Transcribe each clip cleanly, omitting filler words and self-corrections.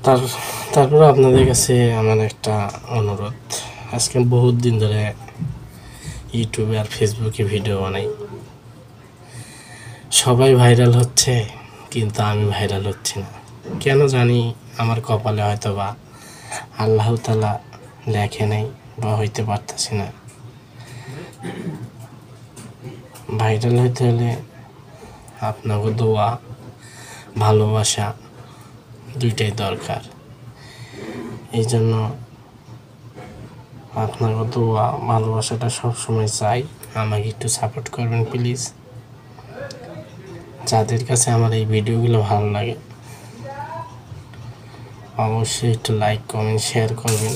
তারপর আপনাদের কাছে আমার একটা অনুরোধ। আজকে বহুত দিন ধরে ইউটিউবে আর ফেসবুকে ভিডিও বানাই, সবাই ভাইরাল হচ্ছে, কিন্তু আমি ভাইরাল হচ্ছি না কেন জানি। আমার কপালে হয়তো বা আল্লাহ তাআলা লেখে নাই বা হইতে পারতেছি না। ভাইরাল হইতে হলে আপনাকে দোয়া, ভালোবাসা দুইটাই দরকার। এই জন্য আপনাকে দোয়া, ভালোবাসাটা সবসময় চাই। আমাকে একটু সাপোর্ট করবেন প্লিজ। যাদের কাছে আমার এই ভিডিওগুলো ভালো লাগে অবশ্যই একটু লাইক, কমেন্ট, শেয়ার করবেন।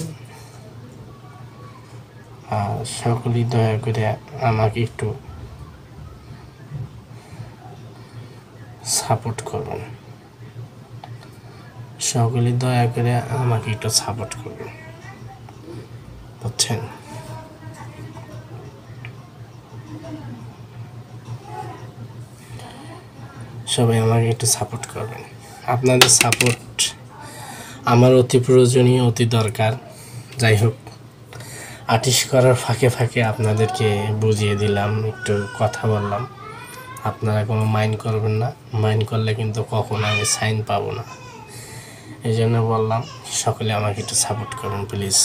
আর সকলেই দয়া করে আমাকে একটু সাপোর্ট করবেন। সকলেই দয়া করে আমাকে একটু সাপোর্ট করবেন, বুঝছেন? সবাই আমাকে একটু সাপোর্ট করবেন। আপনাদের সাপোর্ট আমার অতি প্রয়োজনীয়, অতি দরকার। যাই হোক, আর্টিস্ট করার ফাঁকে ফাঁকে আপনাদেরকে বুঝিয়ে দিলাম, একটু কথা বললাম। আপনারা কোনো মাইন্ড করবেন না। মাইন্ড করলে কিন্তু কখনো আমি সাইন পাবো না। এই জন্য বললাম সকলে আমাকে একটু সাপোর্ট করুন প্লিজ।